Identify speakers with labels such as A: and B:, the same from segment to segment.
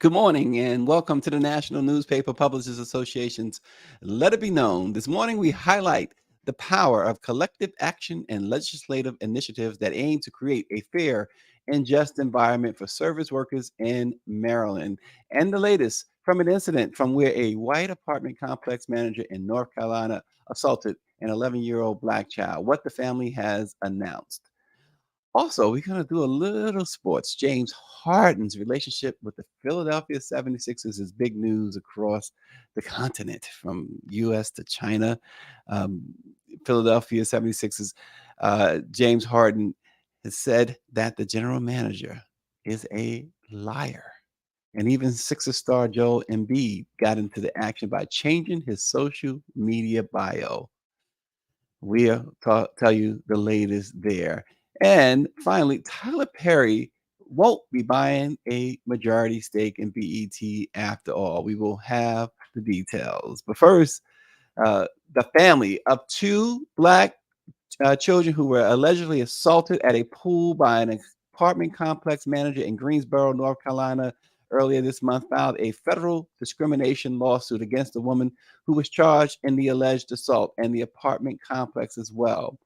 A: Good morning and welcome to the National Newspaper Publishers Association's Let It Be Known. This morning we highlight the power of collective action and legislative initiatives that aim to create a fair and just environment for service workers in Maryland. And the latest from an incident from where a white apartment complex manager in North Carolina assaulted an 11-year-old black child, what the family has announced. Also, we're going to do a little sports. James Harden's relationship with the Philadelphia 76ers is big news across the continent from US to China. Um, Philadelphia 76ers, James Harden has said that the general manager is a liar. And even Sixers star Joel Embiid got into the action by changing his social media bio. We'll tell you the latest there. And finally, Tyler Perry won't be buying a majority stake in BET after all. We will have the details. But first, the family of two black children who were allegedly assaulted at a pool by an apartment complex manager in Greensboro, North Carolina, earlier this month filed a federal discrimination lawsuit against the woman who was charged in the alleged assault and the apartment complex as well.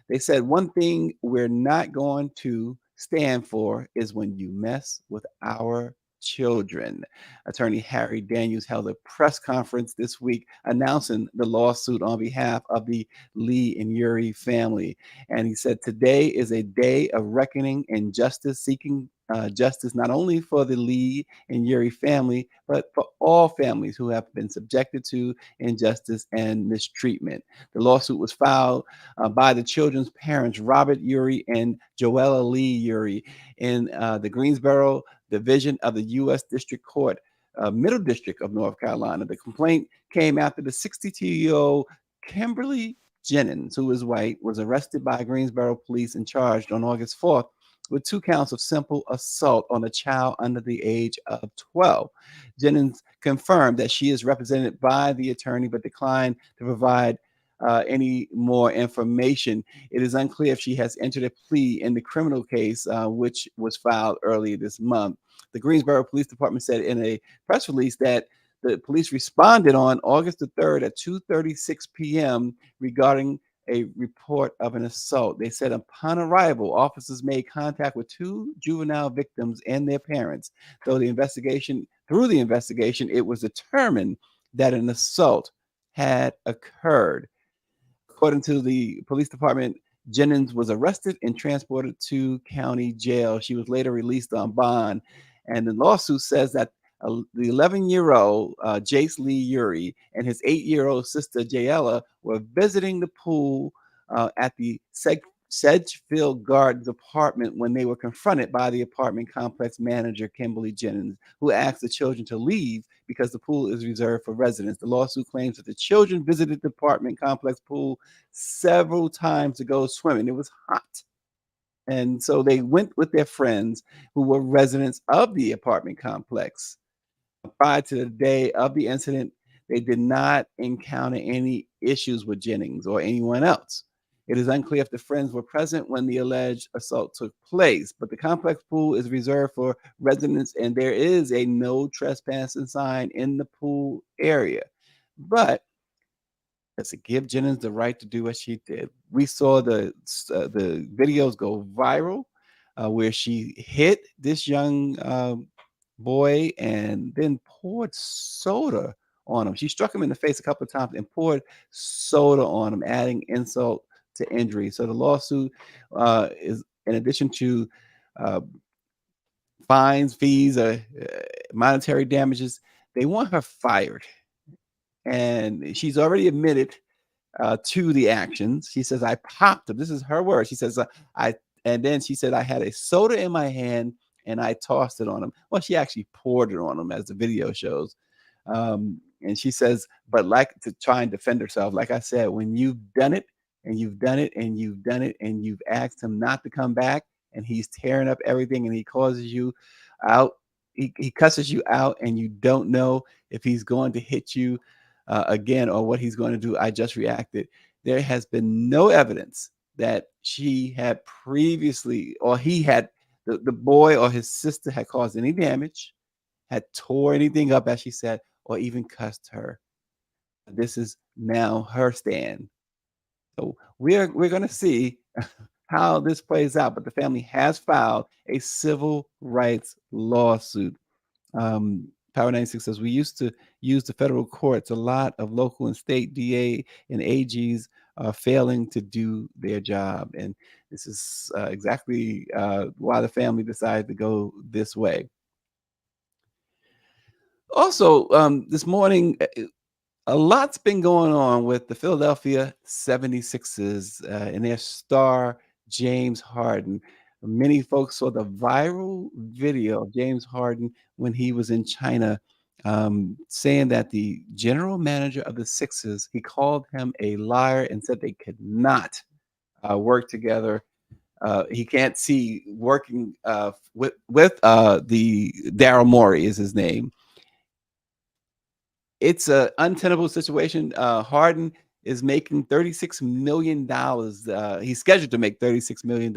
A: They said one thing we're not going to stand for is when you mess with our children. Attorney Harry Daniels held a press conference this week announcing the lawsuit on behalf of the Lee and Yuri family. And he said, today is a day of reckoning and justice, seeking justice not only for the Lee and Yuri family, but for all families who have been subjected to injustice and mistreatment. The lawsuit was filed by the children's parents, Robert Uri and Joella Lee Uri, in the Greensboro Division of the U.S. District Court, Middle District of North Carolina. The complaint came after the 62-year-old Kimberly Jennings, who is white, was arrested by Greensboro police and charged on August 4th with 2 counts of simple assault on a child under the age of 12. Jennings confirmed that she is represented by the attorney but declined to provide any more information. It is unclear if she has entered a plea in the criminal case, which was filed earlier this month. The Greensboro Police Department said in a press release that the police responded on August the 3rd at 2:36 p.m. regarding a report of an assault. They said upon arrival, officers made contact with two juvenile victims and their parents. Through the investigation, it was determined that an assault had occurred. According to the police department, Jennings was arrested and transported to county jail. She was later released on bond. And the lawsuit says that the 11-year-old Jace Lee Uri and his 8-year-old sister Jayella were visiting the pool at the Sedgefield Gardens apartment when they were confronted by the apartment complex manager, Kimberly Jennings, who asked the children to leave because the pool is reserved for residents. The lawsuit claims that the children visited the apartment complex pool several times to go swimming. It was hot. And so they went with their friends who were residents of the apartment complex. Prior to the day of the incident, they did not encounter any issues with Jennings or anyone else. It is unclear if the friends were present when the alleged assault took place, but the complex pool is reserved for residents and there is a no trespassing sign in the pool area. But does it give Jennings the right to do what she did? We saw the videos go viral where she hit this young boy and then poured soda on him. She struck him in the face a couple of times and poured soda on him, adding insult to injury. So the lawsuit is in addition to uh, fines, fees, monetary damages. They want her fired, and she's already admitted to the actions. She says, "I popped him." This is her word. She says, "I," and then she said, "I had a soda in my hand and I tossed it on him." Well, she actually poured it on him, as the video shows. And she says, but like to try and defend herself, like I said, when you've done it and you've done it and you've done it and you've asked him not to come back and he's tearing up everything and he causes you out, he cusses you out and you don't know if he's going to hit you again or what he's going to do. I just reacted. There has been no evidence that she had previously or he had the boy or his sister had caused any damage, had tore anything up, as she said, or even cussed her. This is now her stand. So we're going to see how this plays out. But the family has filed a civil rights lawsuit. Power 96 says we used to use the federal courts. A lot of local and state DA and AGs are failing to do their job, and this is exactly why the family decided to go this way. Also, this morning, a lot's been going on with the Philadelphia 76ers and their star, James Harden. Many folks saw the viral video of James Harden when he was in China, saying that the general manager of the Sixers, he called him a liar and said they could not work together. He can't see working with the Daryl Morey is his name. It's a untenable situation. Harden is making $36 million. He's scheduled to make $36 million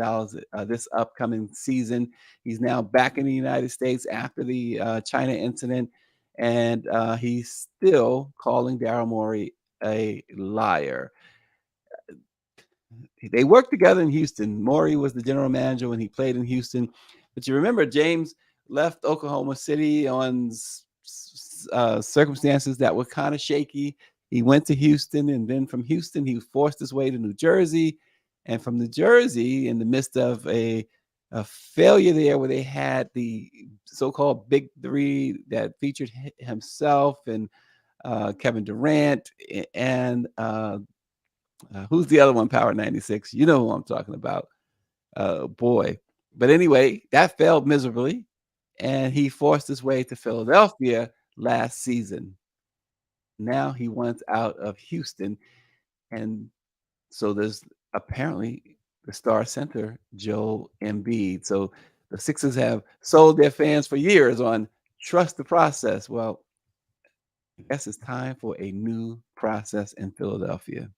A: this upcoming season. He's now back in the United States after the China incident, and he's still calling Daryl Morey a liar. They worked together in Houston. Morey was the general manager when he played in Houston. But you remember James left Oklahoma City on circumstances that were kind of shaky. He went to Houston, and then from Houston, he forced his way to New Jersey. And from New Jersey, in the midst of a failure there where they had the so-called Big Three that featured himself and Kevin Durant and who's the other one? Power 96. You know who I'm talking about. Boy. But anyway, that failed miserably, and he forced his way to Philadelphia last season. Now he wants out of Houston, and so there's apparently the star center, Joel Embiid. So the Sixers have sold their fans for years on trust the process. Well, I guess it's time for a new process in Philadelphia.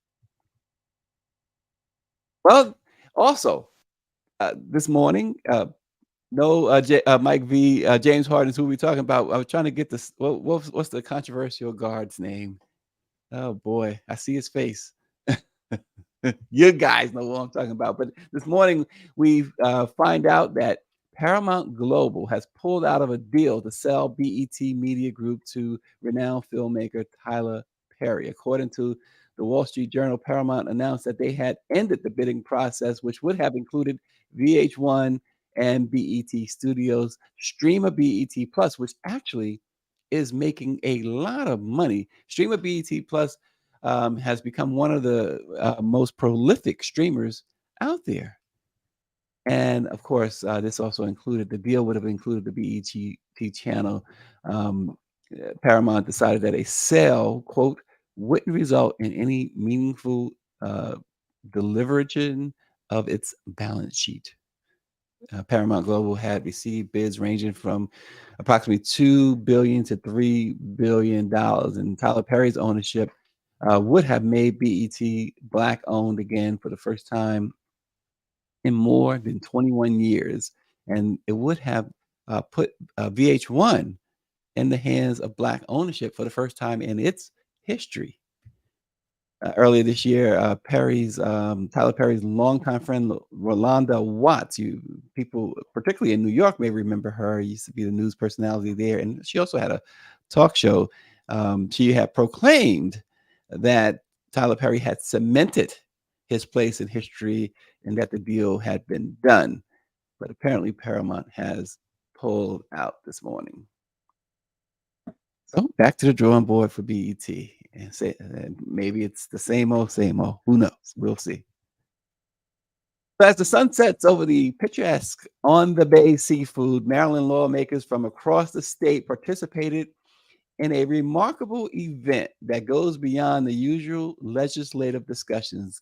A: Well, also, this morning, no, Mike V. James Harden is who we're talking about. I was trying to get this. What's the controversial guard's name? Oh boy, I see his face. You guys know what I'm talking about. But this morning, we find out that Paramount Global has pulled out of a deal to sell BET Media Group to renowned filmmaker Tyler Perry. According to the Wall Street Journal, Paramount announced that they had ended the bidding process, which would have included VH1 and BET Studios' Streamer BET Plus, which actually is making a lot of money. Streamer BET Plus has become one of the most prolific streamers out there. And of course, this also included the deal would have included the BET channel. Paramount decided that a sale, quote, wouldn't result in any meaningful deleveraging of its balance sheet. Paramount Global had received bids ranging from approximately $2 to $3 billion, and Tyler Perry's ownership would have made BET black owned again for the first time in more than 21 years, and it would have put VH1 in the hands of black ownership for the first time in its history. Earlier this year, Tyler Perry's longtime friend Rolanda Watts, you people, particularly in New York, may remember her. Used to be the news personality there, and she also had a talk show. She had proclaimed that Tyler Perry had cemented his place in history and that the deal had been done. But apparently, Paramount has pulled out this morning. So back to the drawing board for BET. And say maybe it's the same old, same old. Who knows? We'll see. So as the sun sets over the picturesque On the Bay seafood, Maryland lawmakers from across the state participated in a remarkable event that goes beyond the usual legislative discussions.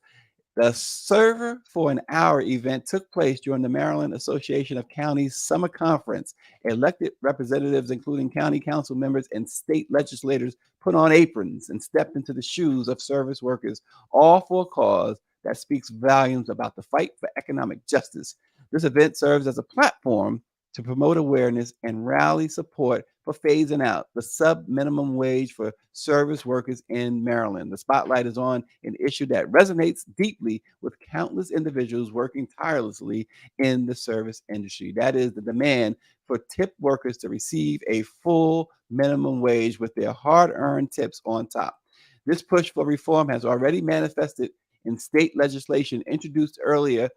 A: The Server for an Hour event took place during the Maryland Association of Counties Summer Conference. Elected representatives, including county council members and state legislators, put on aprons and stepped into the shoes of service workers, all for a cause that speaks volumes about the fight for economic justice. This event serves as a platform to promote awareness and rally support for phasing out the sub minimum wage for service workers in Maryland. The spotlight is on an issue that resonates deeply with countless individuals working tirelessly in the service industry. That is the demand for tip workers to receive a full minimum wage with their hard earned tips on top. This push for reform has already manifested in state legislation introduced earlier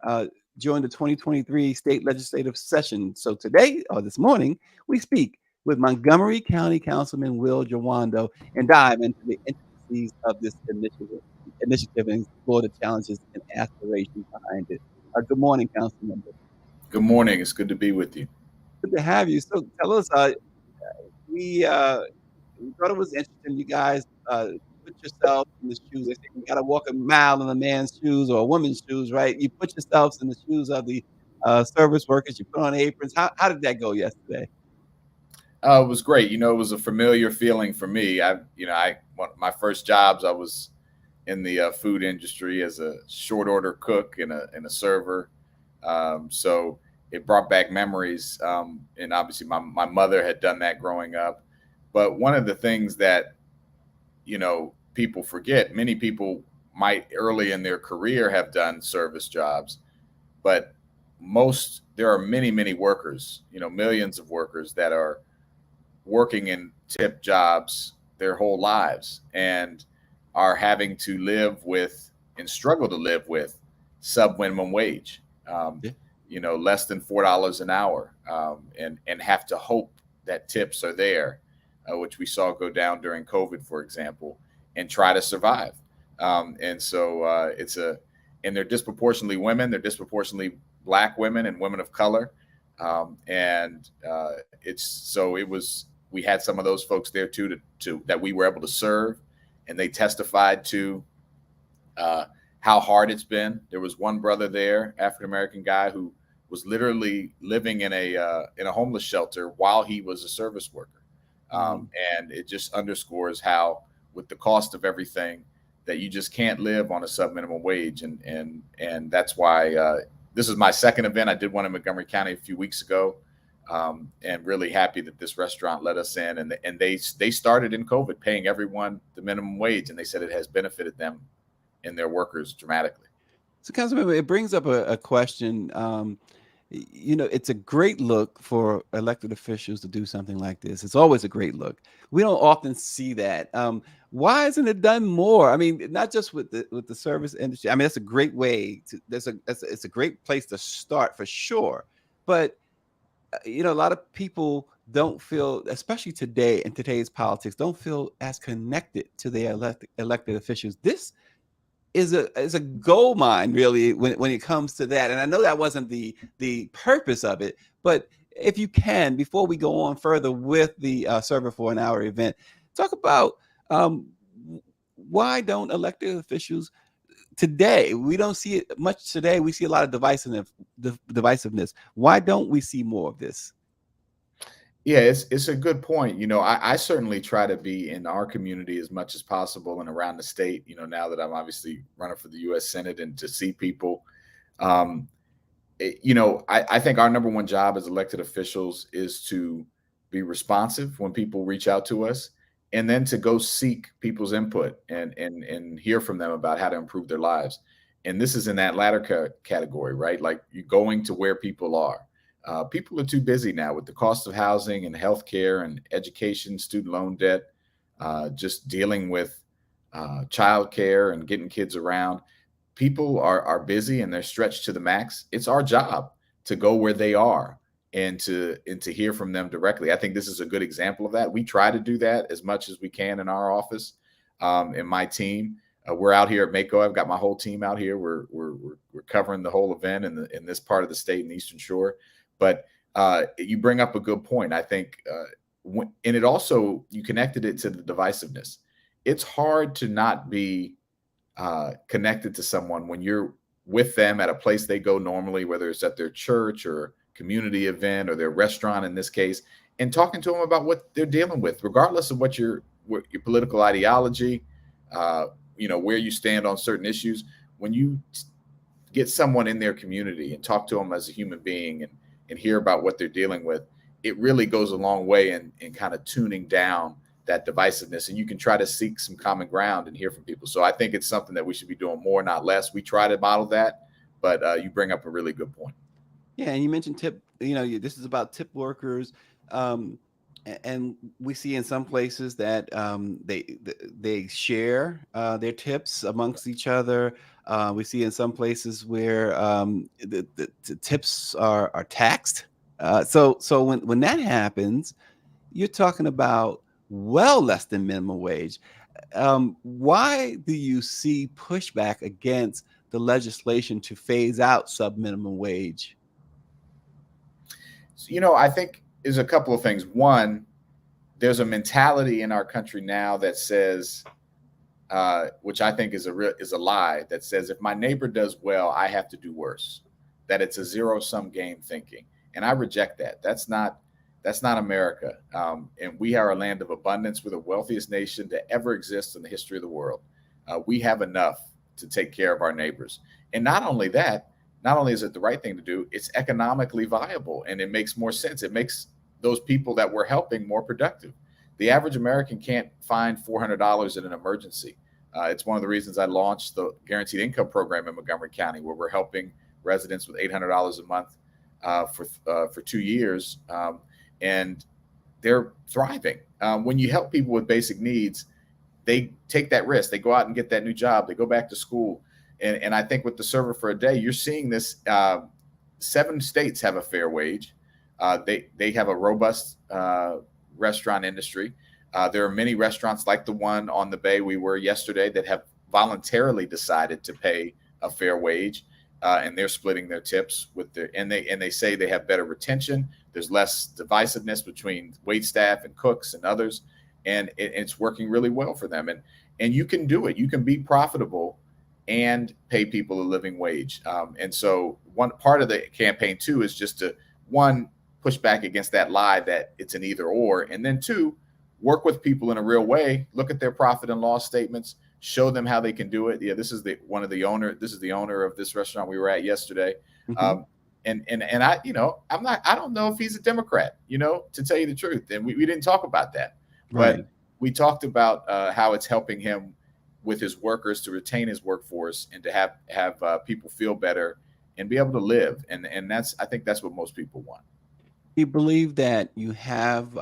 A: uh, during the 2023 state legislative session. So today, or this morning, we speak with Montgomery County Councilman Will Jawando and dive into the intricacies of this initiative and explore the challenges and aspirations behind it. Good morning, Councilman.
B: Good morning. It's good to be with you.
A: Good to have you. So tell us, we we thought it was interesting. You guys put yourself in the shoes. They say you got to walk a mile in a man's shoes or a woman's shoes, right? You put yourselves in the shoes of the service workers. You put on aprons. How did that go yesterday?
B: It was great. It was a familiar feeling for me. My first jobs, I was in the food industry as a short order cook and a server. So it brought back memories. And obviously, my mother had done that growing up. But one of the things that people forget, many people might early in their career have done service jobs, but there are many workers, millions of workers that are working in tip jobs their whole lives and are having to live with and struggle to live with sub minimum wage, less than $4 an hour, and have to hope that tips are there, which we saw go down during COVID, for example, and try to survive. And they're disproportionately women, they're disproportionately Black women and women of color. We had some of those folks there too, that we were able to serve, and they testified to how hard it's been. There was one brother there, African-American guy, who was literally living in a homeless shelter while he was a service worker. And it just underscores how, with the cost of everything, that you just can't live on a sub minimum wage. And that's why this is my second event. I did one in Montgomery County a few weeks ago, and really happy that this restaurant let us in. And they started in COVID paying everyone the minimum wage, and they said it has benefited them and their workers dramatically.
A: So, Councilmember, it brings up a question. It's a great look for elected officials to do something like this. It's always a great look. We don't often see that. Why isn't it done more? I mean, not just with the service industry. I mean, that's a great way to. It's a great place to start for sure. But a lot of people don't feel, especially today in today's politics, don't feel as connected to their elected officials. This is a gold mine, really, when it comes to that. And I know that wasn't the purpose of it, but if you can, before we go on further with the Server for an Hour event, talk about why don't elected officials today, we don't see it much today. We see a lot of divisiveness. Why don't we see more of this?
B: Yeah, it's a good point. I certainly try to be in our community as much as possible and around the state, now that I'm obviously running for the U.S. Senate, and to see people. I think our number one job as elected officials is to be responsive when people reach out to us, and then to go seek people's input and hear from them about how to improve their lives. And this is in that latter category, right? Like, you're going to where people are. People are too busy now with the cost of housing and healthcare and education, student loan debt, just dealing with childcare and getting kids around. People are busy and they're stretched to the max. It's our job to go where they are and to hear from them directly. I think this is a good example of that. We try to do that as much as we can in our office, and my team. We're out here at Mako. I've got my whole team out here. We're covering the whole event in this part of the state, in the Eastern Shore. But you bring up a good point. I think, and it also, you connected it to the divisiveness. It's hard to not be connected to someone when you're with them at a place they go normally, whether it's at their church or community event or their restaurant in this case, and talking to them about what they're dealing with, regardless of what your political ideology, where you stand on certain issues. When you get someone in their community and talk to them as a human being and hear about what they're dealing with, it really goes a long way in kind of tuning down that divisiveness. And you can try to seek some common ground and hear from people. So I think it's something that we should be doing more, not less. We try to model that, but you bring up a really good point.
A: Yeah, and you mentioned tip. This is about tip workers, and we see in some places that they share their tips amongst each other. We see in some places where the tips are taxed. So when that happens, you're talking about well less than minimum wage. Why do you see pushback against the legislation to phase out sub minimum wage?
B: So, I think there's a couple of things. One, there's a mentality in our country now that says, which I think is a lie, that says if my neighbor does well, I have to do worse. That it's a zero-sum game thinking, and I reject that. That's not America. And we are a land of abundance. We're the wealthiest nation to ever exist in the history of the world. We have enough to take care of our neighbors, and not only that. Not only is it the right thing to do, it's economically viable and it makes more sense. It makes those people that we're helping more productive. The average American can't find $400 in an emergency. It's one of the reasons I launched the Guaranteed Income Program in Montgomery County, where we're helping residents with $800 a month for 2 years, and they're thriving. When you help people with basic needs, they take that risk. They go out and get that new job. They go back to school. And I think with the server for a day, you're seeing this. 7 states have a fair wage. They have a robust restaurant industry. There are many restaurants like the one on the Bay we were yesterday that have voluntarily decided to pay a fair wage, and they're splitting their tips with and they say they have better retention. There's less divisiveness between wait staff and cooks and others, and it's working really well for them. And you can do it. You can be profitable and pay people a living wage. And so one part of the campaign too is just to, one, push back against that lie that it's an either or, and then 2, work with people in a real way, look at their profit and loss statements, show them how they can do it. Yeah, this is the owner of this restaurant we were at yesterday. Mm-hmm. And I don't know if he's a Democrat, to tell you the truth. And we didn't talk about that, right. But we talked about how it's helping him with his workers to retain his workforce and to have people feel better and be able to live. And I think that's what most people want.
A: You believe that you have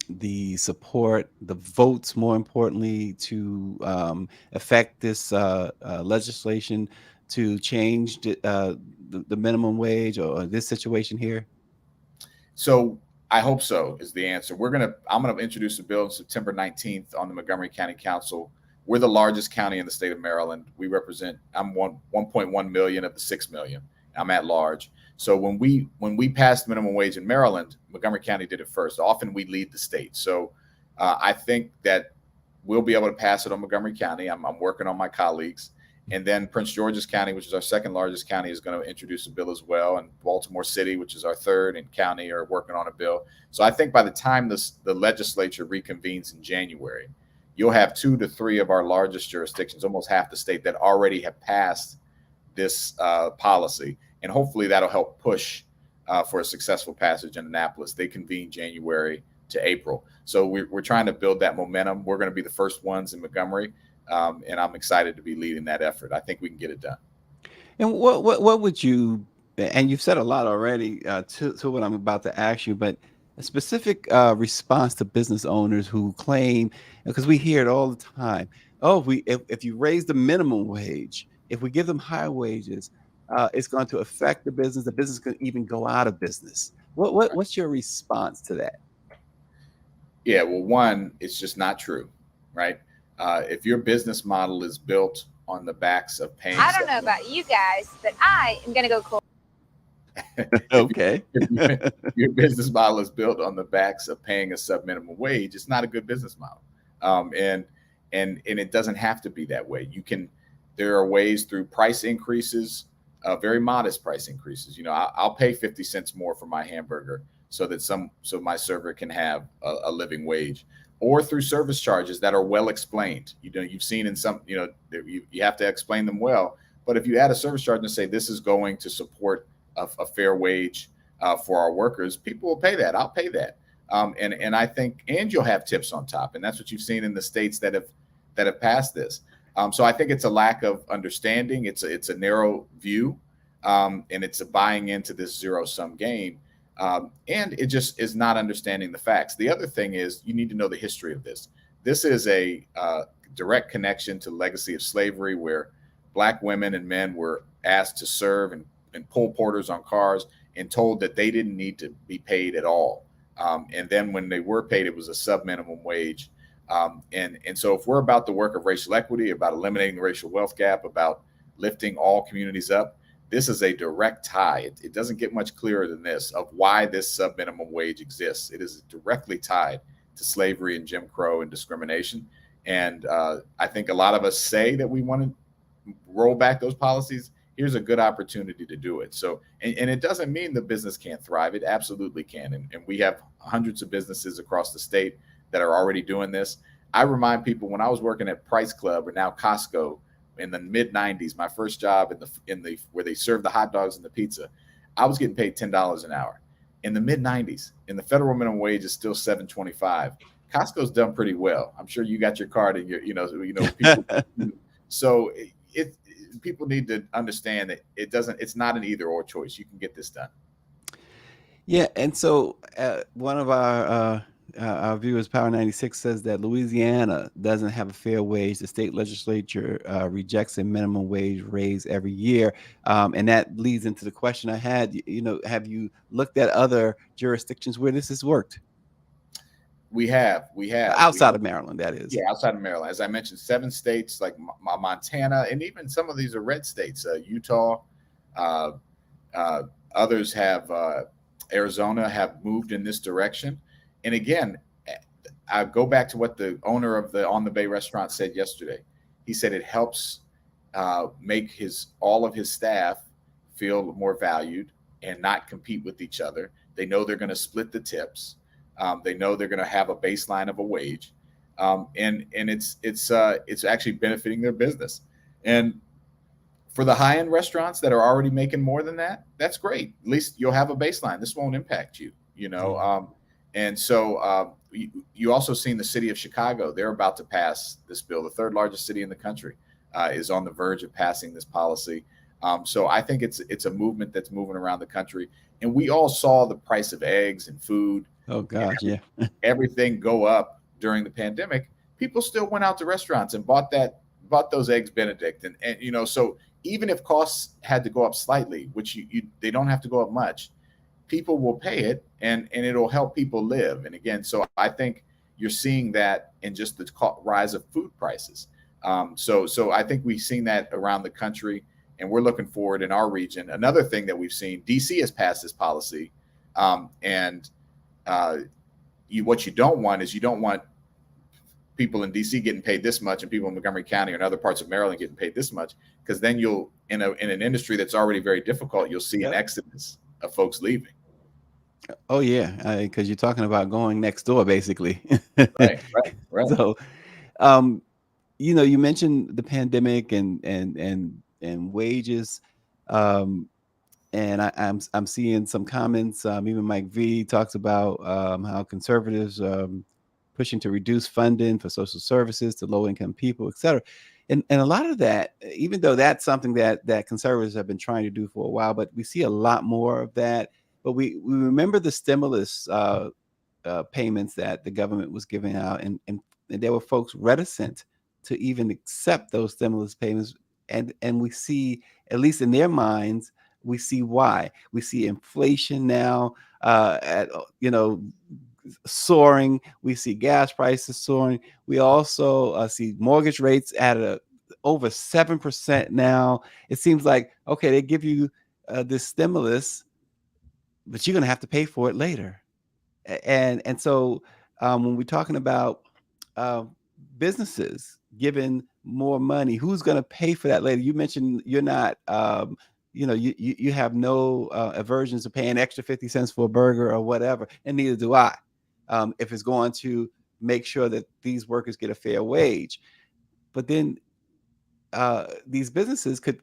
A: the support, the votes, more importantly, to affect this legislation to change the minimum wage or this situation here?
B: So I hope so is the answer. I'm going to introduce a bill on September 19th on the Montgomery County Council. We're the largest county in the state of Maryland. I'm 1.1 million of the 6 million. I'm at large. So when we passed minimum wage in Maryland, Montgomery County did it first. Often we lead the state. So I think that we'll be able to pass it on Montgomery County. I'm working on my colleagues. And then Prince George's County, which is our second largest county, is going to introduce a bill as well. And Baltimore City, which is our third, and county are working on a bill. So I think by the time the legislature reconvenes in January, you'll have 2 to 3 of our largest jurisdictions, almost half the state, that already have passed this policy. And hopefully that'll help push for a successful passage in Annapolis. They convene January to April. So we're trying to build that momentum. We're going to be the first ones in Montgomery. And I'm excited to be leading that effort. I think we can get it done.
A: And what would you, and you've said a lot already to what I'm about to ask you, but a specific response to business owners who claim, because we hear it all the time, if you raise the minimum wage, if we give them higher wages, it's going to affect the business could even go out of business. What's your response to that?
B: Yeah, well, one, it's just not true, right? If your business model is built on the backs of paying,
C: I don't know about you guys, but I am going to go cold.
A: Okay.
B: if your business model is built on the backs of paying a sub-minimum wage, it's not a good business model. And it doesn't have to be that way. There are ways through price increases, very modest price increases. I'll pay 50 cents more for my hamburger so my server can have a living wage, or through service charges that are well explained. You've seen in some, you have to explain them well. But if you add a service charge and say this is going to support a fair wage for our workers, people will pay that. I'll pay that. And I think, and you'll have tips on top, and that's what you've seen in the states that have passed this. So I think it's a lack of understanding. It's a narrow view, and it's a buying into this zero sum game, and it just is not understanding the facts. The other thing is you need to know the history of this. This is a direct connection to the legacy of slavery, where Black women and men were asked to serve and pull porters on cars and told that they didn't need to be paid at all. And then when they were paid, it was a sub minimum wage. And so if we're about the work of racial equity, about eliminating the racial wealth gap, about lifting all communities up, this is a direct tie. It doesn't get much clearer than this of why this sub minimum wage exists. It is directly tied to slavery and Jim Crow and discrimination. And I think a lot of us say that we want to roll back those policies. Here's a good opportunity to do it. So, and it doesn't mean the business can't thrive. It absolutely can. And we have hundreds of businesses across the state that are already doing this. I remind people, when I was working at Price Club, or now Costco, in the mid 90s, my first job in the where they served the hot dogs and the pizza, I was getting paid $10 an hour. In the mid 90s, and the federal minimum wage is still $7.25. Costco's done pretty well. I'm sure you got your card and people. So people need to understand that it's not an either or choice. You can get this done.
A: Yeah, and so one of our viewers, Power 96, says that Louisiana doesn't have a fair wage. The state legislature rejects a minimum wage raise every year, and that leads into the question I had. Have you looked at other jurisdictions where this has worked?
B: We have
A: outside of Maryland, that is.
B: Yeah, outside of Maryland. As I mentioned, 7 states like Montana, and even some of these are red states. Utah, others have. Arizona have moved in this direction. And again, I go back to what the owner of the On the Bay restaurant said yesterday. He said it helps make all of his staff feel more valued and not compete with each other. They know they're going to split the tips. They know they're going to have a baseline of a wage, and it's actually benefiting their business. And for the high-end restaurants that are already making more than that, that's great. At least you'll have a baseline. This won't impact you, And so you also seen the city of Chicago. They're about to pass this bill. The third largest city in the country is on the verge of passing this policy. So I think it's a movement that's moving around the country. And we all saw the price of eggs and food.
A: Oh gosh, yeah.
B: Everything go up during the pandemic. People still went out to restaurants and bought those eggs Benedict. And so even if costs had to go up slightly, which they don't have to go up much, people will pay it, and it'll help people live. And again, so I think you're seeing that in just the rise of food prices. So I think we've seen that around the country, and we're looking forward in our region. Another thing that we've seen, DC has passed this policy, what you don't want people in DC getting paid this much and people in Montgomery County and other parts of Maryland getting paid this much, because then you'll in an industry that's already very difficult, you'll see an exodus of folks leaving.
A: Oh yeah, because you're talking about going next door, basically.
B: Right.
A: So, you mentioned the pandemic and wages, and I'm seeing some comments. Even Mike V talks about how conservatives pushing to reduce funding for social services to low-income people, et cetera. And a lot of that, even though that's something that conservatives have been trying to do for a while, but we see a lot more of that. But we remember the stimulus payments that the government was giving out, and there were folks reticent to even accept those stimulus payments. And we see, at least in their minds, we see why. We see inflation now soaring. We see gas prices soaring. We also see mortgage rates at over 7% now. It seems like, okay, they give you this stimulus, but you're going to have to pay for it later. And so when we're talking about businesses giving more money, who's going to pay for that later? You mentioned you're not, you have no aversions to paying extra 50 cents for a burger or whatever, and neither do I, if it's going to make sure that these workers get a fair wage. But then these businesses could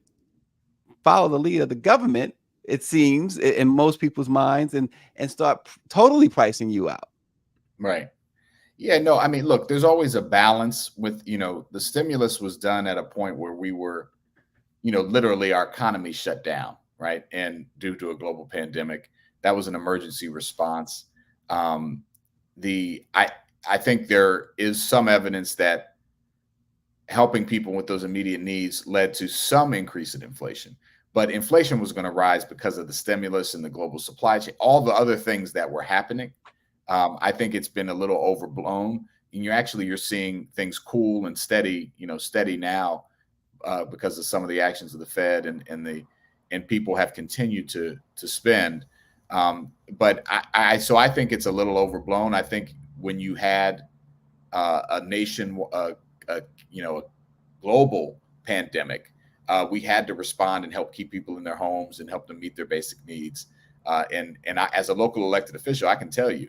A: follow the lead of the government it seems, in most people's minds, and start totally pricing you out.
B: Right. Yeah, no, I mean, look, there's always a balance with, the stimulus was done at a point where we were, literally our economy shut down, right? And due to a global pandemic, that was an emergency response. Um, I think there is some evidence that helping people with those immediate needs led to some increase in inflation. But inflation was going to rise because of the stimulus and the global supply chain, all the other things that were happening. I think it's been a little overblown, and you're seeing things cool and steady, steady now because of some of the actions of the Fed and people have continued to spend. But so I think it's a little overblown. I think when you had a nation, a global pandemic, we had to respond and help keep people in their homes and help them meet their basic needs. And I, as a local elected official, I can tell you,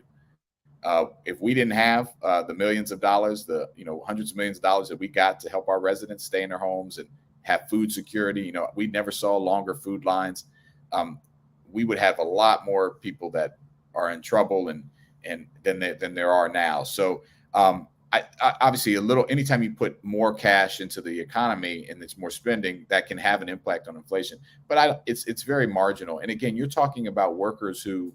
B: if we didn't have the millions of dollars, the hundreds of millions of dollars that we got to help our residents stay in their homes and have food security, we never saw longer food lines. We would have a lot more people that are in trouble and than there are now. So I obviously anytime you put more cash into the economy and it's more spending, that can have an impact on inflation. But it's very marginal. And again, you're talking about workers who.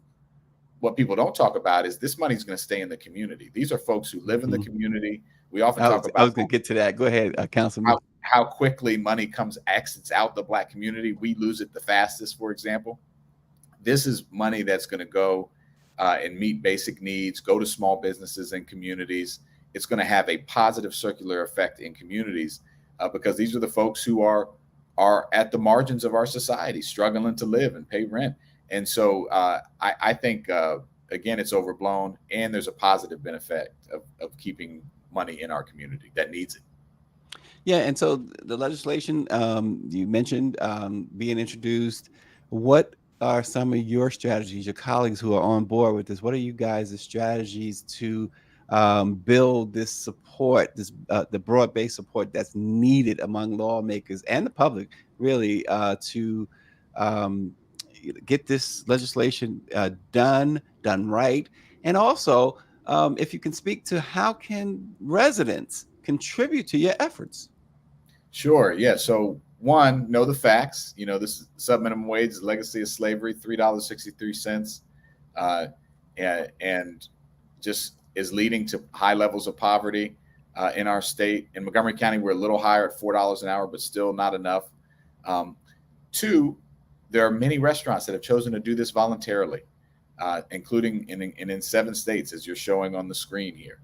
B: What people don't talk about is this money is going to stay in the community. These are folks who live in the community. We often talk about.
A: I was going to get to that. Go ahead, Councilman.
B: How quickly money exits out the Black community. We lose it the fastest, for example. This is money that's going to go and meet basic needs, go to small businesses and communities. It's going to have a positive circular effect in communities because these are the folks who are at the margins of our society, struggling to live and pay rent. And so I think, again, it's overblown, and there's a positive benefit of keeping money in our community that needs it.
A: Yeah. And so the legislation you mentioned being introduced, what are some of your strategies, your colleagues who are on board with this? What are you guys' strategies to build this support, the broad-based support that's needed among lawmakers and the public, really, to get this legislation done right? And also, if you can speak to how can residents contribute to your efforts?
B: Sure. Yeah. So one, know the facts. This is sub-minimum wage is legacy of slavery, $3.63, and just is leading to high levels of poverty in our state. In Montgomery County, we're a little higher at $4 an hour, but still not enough. Two, there are many restaurants that have chosen to do this voluntarily, including in 7 states, as you're showing on the screen here,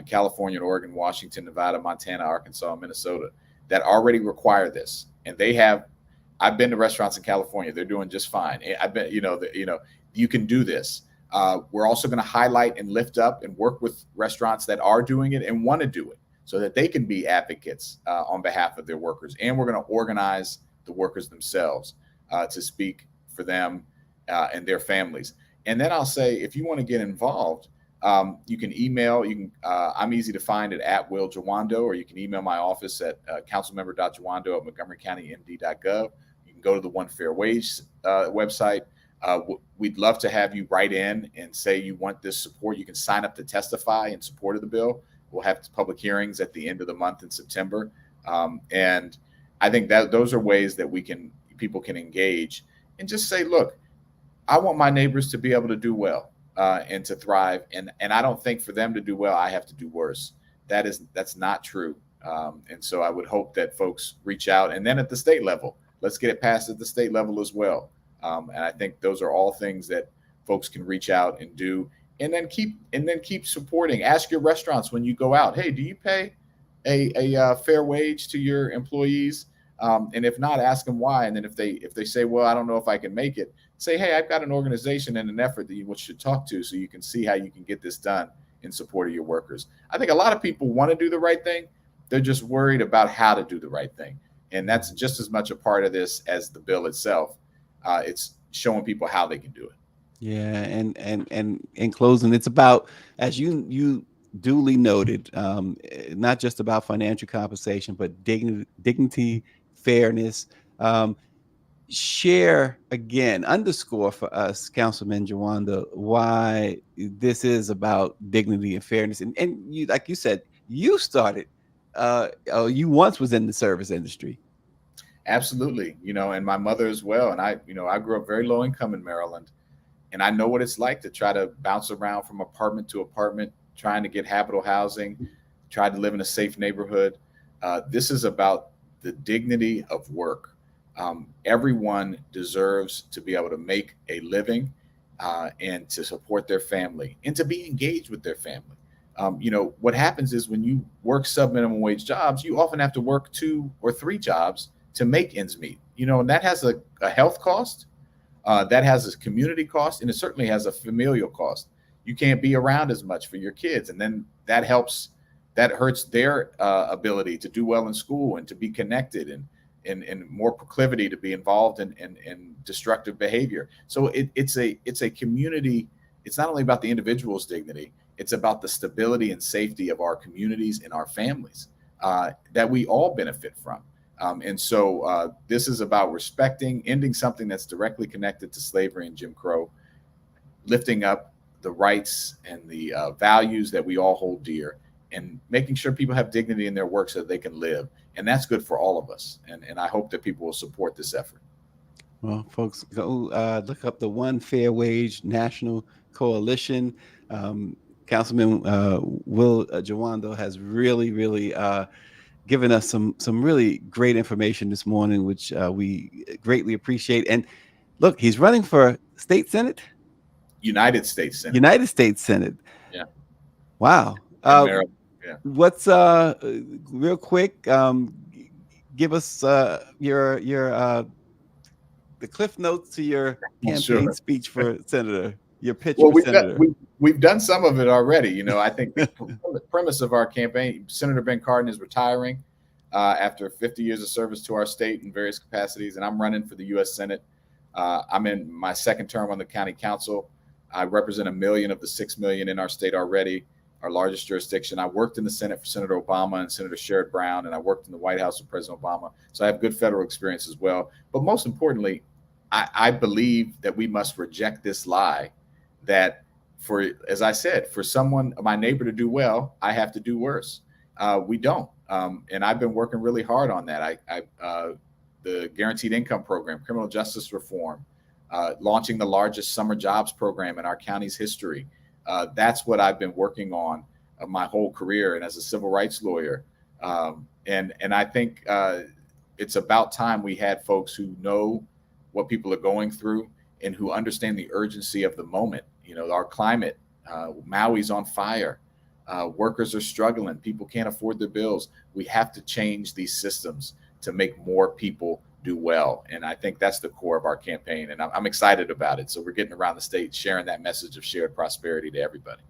B: California, Oregon, Washington, Nevada, Montana, Arkansas, Minnesota, that already require this. And I've been to restaurants in California. They're doing just fine. I've been, you can do this. We're also going to highlight and lift up and work with restaurants that are doing it and want to do it so that they can be advocates on behalf of their workers. And we're going to organize the workers themselves to speak for them and their families. And then I'll say, if you want to get involved, you can email. I'm easy to find at Will Jawando, or you can email my office at councilmember.jawando@montgomerycountymd.gov. You can go to the One Fair Wage website. We'd love to have you write in and say you want this support. You can sign up to testify in support of the bill. We'll have public hearings at the end of the month in September. And I think that those are ways that people can engage and just say, look, I want my neighbors to be able to do well and to thrive. And I don't think for them to do well, I have to do worse. That's not true. And so I would hope that folks reach out. And then at the state level, let's get it passed at the state level as well. And I think those are all things that folks can reach out and do. And then keep supporting. Ask your restaurants when you go out, hey, do you pay a fair wage to your employees? And if not, ask them why. And then if they say, well, I don't know if I can make it, say, hey, I've got an organization and an effort that you should talk to so you can see how you can get this done in support of your workers. I think a lot of people want to do the right thing. They're just worried about how to do the right thing. And that's just as much a part of this as the bill itself. It's showing people how they can do it.
A: Yeah. And in closing, it's about, as you duly noted, not just about financial compensation, but dignity, fairness. share again, underscore for us, Councilman Jawanda, why this is about dignity and fairness. And you, like you said, you started, you once was in the service industry.
B: Absolutely. And my mother as well. And I grew up very low income in Maryland, and I know what it's like to try to bounce around from apartment to apartment, trying to get habitable housing, try to live in a safe neighborhood. This is about the dignity of work. Everyone deserves to be able to make a living and to support their family and to be engaged with their family. What happens is when you work sub minimum wage jobs, you often have to work 2 or 3 jobs to make ends meet. And that has a health cost, that has a community cost, and it certainly has a familial cost. You can't be around as much for your kids, and then that hurts their ability to do well in school and to be connected and more proclivity to be involved in destructive behavior. So it's a community. It's not only about the individual's dignity, it's about the stability and safety of our communities and our families that we all benefit from. And so this is about ending something that's directly connected to slavery and Jim Crow, lifting up the rights and the values that we all hold dear, and making sure people have dignity in their work so that they can live. And that's good for all of us. And I hope that people will support this effort.
A: Well, folks, go look up the One Fair Wage National Coalition. Councilman Will Jawanda has really, really given us some really great information this morning, which we greatly appreciate. And look, he's running for state senate.
B: United States Senate.
A: United States Senate.
B: Yeah.
A: Wow.
B: Yeah.
A: What's real quick? Give us your the cliff notes to your campaign speech for senator. Your pitch for senator.
B: We've done some of it already. I think the premise of our campaign, Senator Ben Cardin is retiring after 50 years of service to our state in various capacities, and I'm running for the U.S. Senate. I'm in my second term on the county council. I represent 1 million of the 6 million in our state already, our largest jurisdiction. I worked in the Senate for Senator Obama and Senator Sherrod Brown, and I worked in the White House with President Obama. So I have good federal experience as well. But most importantly, I believe that we must reject this lie that, as I said, for my neighbor to do well, I have to do worse. We don't. And I've been working really hard on that. The Guaranteed Income Program, criminal justice reform, launching the largest summer jobs program in our county's history. That's what I've been working on my whole career and as a civil rights lawyer. And I think it's about time we had folks who know what people are going through and who understand the urgency of the moment. Our climate, Maui's on fire. Workers are struggling. People can't afford their bills. We have to change these systems to make more people do well. And I think that's the core of our campaign. And I'm excited about it. So we're getting around the state, sharing that message of shared prosperity to everybody.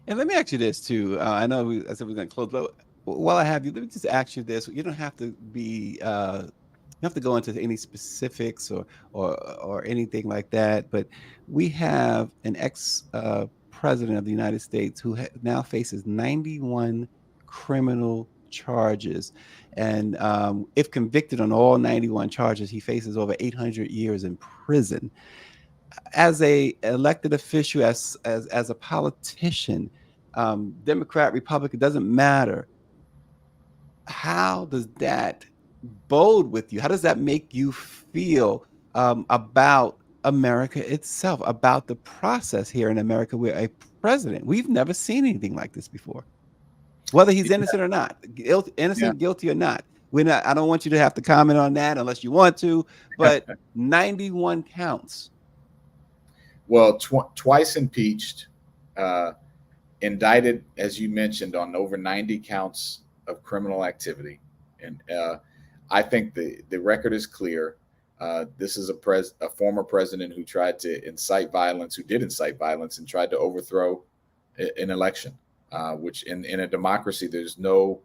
A: And let me ask you this too. I know I said we're going to close, but while I have you, let me just ask you this. You don't have to be, you have to go into any specifics or anything like that. But we have an ex-president of the United States who now faces 91 criminal charges. And if convicted on all 91 charges, he faces over 800 years in prison. As a elected official, as a politician, Democrat, Republican, doesn't matter. How does that bode with you? How does that make you feel about America itself, about the process here in America where a president, we've never seen anything like this before, whether he's innocent or not, guilty or not. I don't want you to have to comment on that unless you want to, but 91 counts.
B: Well, twice impeached, indicted, as you mentioned, on over 90 counts of criminal activity. And I think the record is clear. This is a former president who tried to incite violence, who did incite violence and tried to overthrow an election, which in a democracy, there's no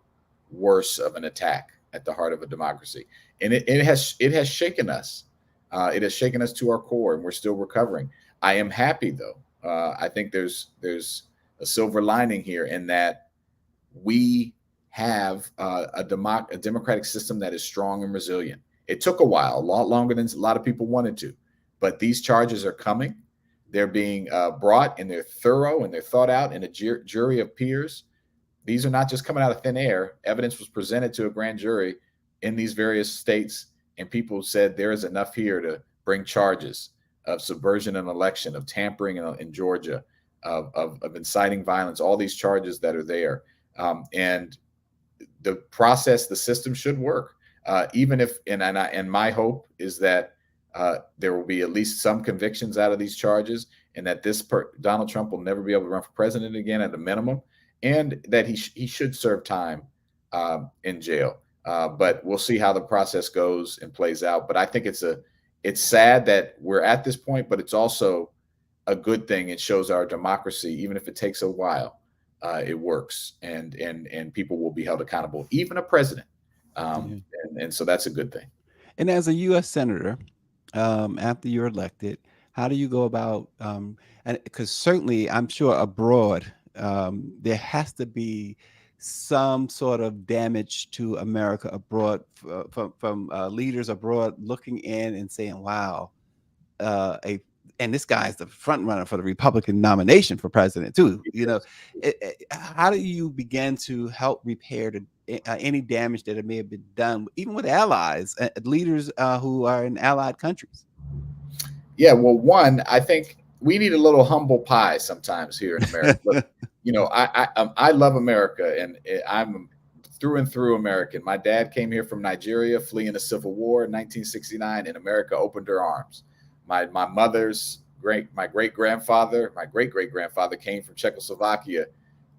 B: worse of an attack at the heart of a democracy. And it has shaken us. It has shaken us to our core, and we're still recovering. I am happy, though. I think there's a silver lining here in that we have a democratic system that is strong and resilient. It took a while, a lot longer than a lot of people wanted to, but these charges are coming. They're being brought, and they're thorough, and they're thought out in a jury of peers. These are not just coming out of thin air. Evidence was presented to a grand jury in these various states, and people said there is enough here to bring charges of subversion of an election, of tampering in Georgia, of inciting violence, all these charges that are there. And the process, the system should work. Even if, and my hope is that there will be at least some convictions out of these charges, and that Donald Trump will never be able to run for president again at a minimum, and that he should serve time in jail. But we'll see how the process goes and plays out. But I think it's sad that we're at this point, but it's also a good thing. It shows our democracy, even if it takes a while, it works, and people will be held accountable, even a president. And so that's a good thing.
A: And as a U.S. senator, after you're elected, how do you go about? And because certainly, I'm sure abroad, there has to be some sort of damage to America abroad from leaders abroad looking in and saying, "Wow, and this guy's the front runner for the Republican nomination for president too." You know, how do you begin to help repair any damage that may have been done, even with allies, leaders who are in allied countries?
B: Yeah, well, one, I think we need a little humble pie sometimes here in America. Look, you know, I love America, and I'm through and through American. My dad came here from Nigeria, fleeing the Civil War in 1969, and America opened her arms. My mother's great great grandfather came from Czechoslovakia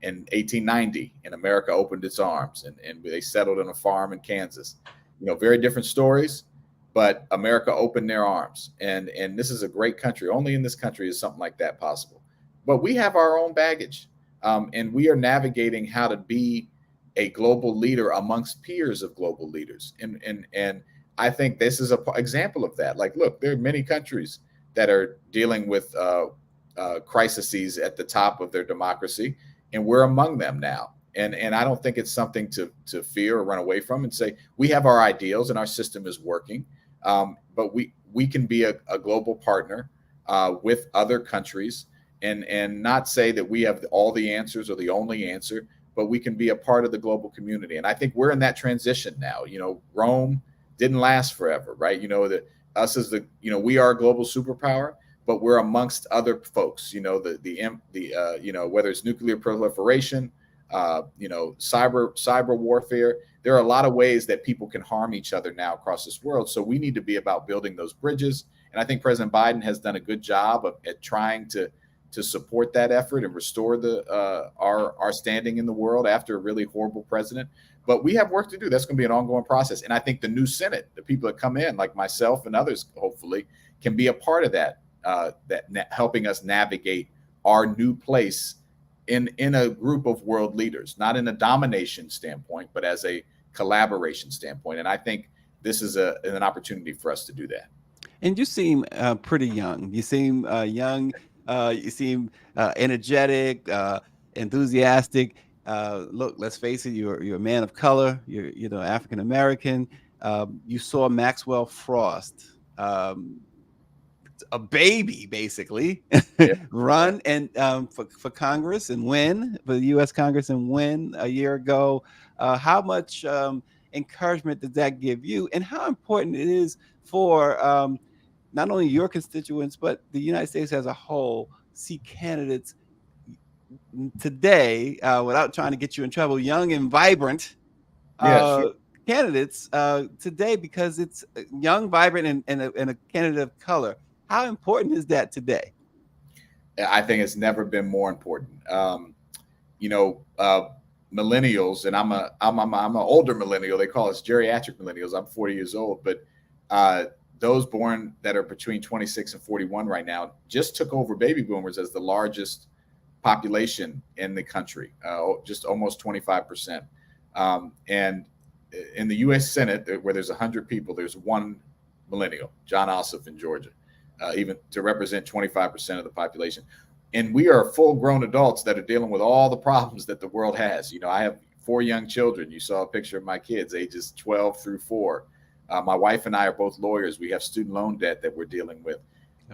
B: in 1890, and America opened its arms, and they settled on a farm in Kansas. You know, very different stories, but America opened their arms, and this is a great country. Only in this country is something like that possible. But we have our own baggage, and we are navigating how to be a global leader amongst peers of global leaders. And I think this is an example of that. Like, look, there are many countries that are dealing with crises at the top of their democracy, and we're among them now. And I don't think it's something to fear or run away from, and say we have our ideals and our system is working, but we can be a global partner with other countries, and not say that we have all the answers or the only answer, but we can be a part of the global community. And I think we're in that transition now. You know, Rome didn't last forever, right? You know, that us as we are a global superpower, but we're amongst other folks. You know, you know, whether it's nuclear proliferation, you know, cyber warfare. There are a lot of ways that people can harm each other now across this world. So we need to be about building those bridges. And I think President Biden has done a good job at trying to support that effort and restore our standing in the world after a really horrible president. But we have work to do. That's going to be an ongoing process. And I think the new Senate, the people that come in, like myself and others, hopefully, can be a part of that, helping us navigate our new place in a group of world leaders, not in a domination standpoint, but as a collaboration standpoint. And I think this is an opportunity for us to do that.
A: And you seem pretty young. You seem young. You seem energetic, enthusiastic. Look, let's face it, you're a man of color. You're African American. You saw Maxwell Frost, a baby basically, run and for Congress and win, for the U.S. Congress and win a year ago. How much encouragement does that give you, and how important it is for not only your constituents but the United States as a whole see candidates today, without trying to get you in trouble, young and vibrant candidates today, because it's young, vibrant, and a candidate of color. How important is that today?
B: I think it's never been more important. Millennials, and I'm an older millennial. They call us geriatric millennials. I'm 40 years old, but those born that are between 26 and 41 right now just took over baby boomers as the largest population in the country, just almost 25%. And in the U.S. Senate, where there's 100 people, there's one millennial, Jon Ossoff in Georgia, even to represent 25% of the population. And we are full-grown adults that are dealing with all the problems that the world has. You know, I have 4 young children. You saw a picture of my kids, ages 12 through 4. My wife and I are both lawyers. We have student loan debt that we're dealing with.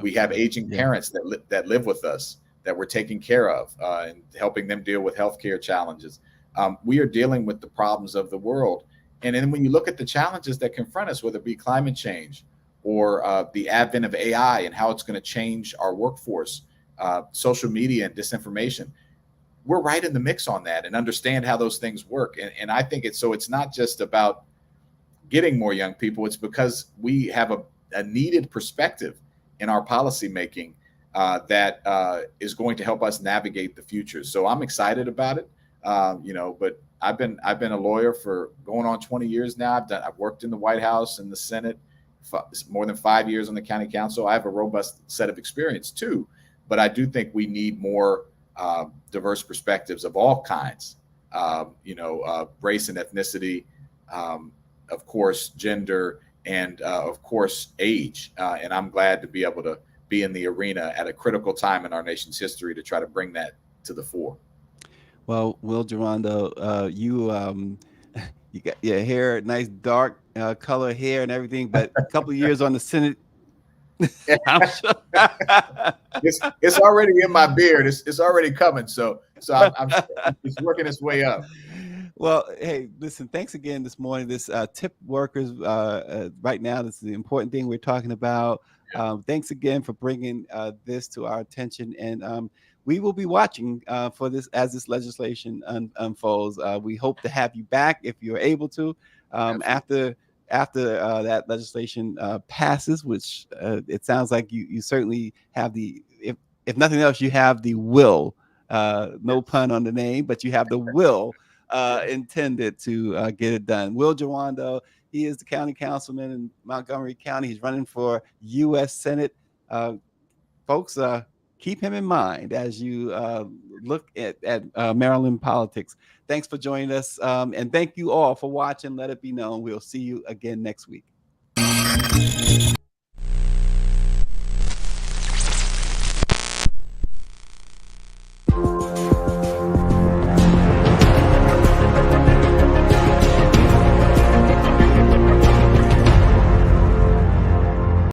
B: We have aging parents that live with us that we're taking care of and helping them deal with healthcare challenges. We are dealing with the problems of the world. And then when you look at the challenges that confront us, whether it be climate change or the advent of AI and how it's going to change our workforce, social media and disinformation, we're right in the mix on that and understand how those things work. And I think it's not just about getting more young people. It's because we have a needed perspective in our policy making that is going to help us navigate the future. So I'm excited about it. But I've been a lawyer for going on 20 years now. I've worked in the White House and the Senate, more than 5 years on the county council. I have a robust set of experience too, but I do think we need more diverse perspectives of all kinds. Race and ethnicity, of course, gender, and of course, age. And I'm glad to be able to be in the arena at a critical time in our nation's history to try to bring that to the fore.
A: Well, Will Gerondo, you got your hair, nice dark color hair and everything, but a couple of years on the Senate, I'm sure.
B: it's already in my beard. It's already coming. So I'm it's working its way up.
A: Well, hey, listen, thanks again this morning. This tip workers right now, this is the important thing we're talking about. Thanks again for bringing this to our attention. And we will be watching for this as this legislation unfolds. We hope to have you back if you're able to after that legislation passes, which it sounds like you certainly have if nothing else, you have the will, no pun on the name, but you have the will intended to get it done. Will Gerondo, he is the county councilman in Montgomery County. He's running for U.S. Senate. Folks, keep him in mind as you look at Maryland politics. Thanks for joining us. And thank you all for watching. Let it be known. We'll see you again next week.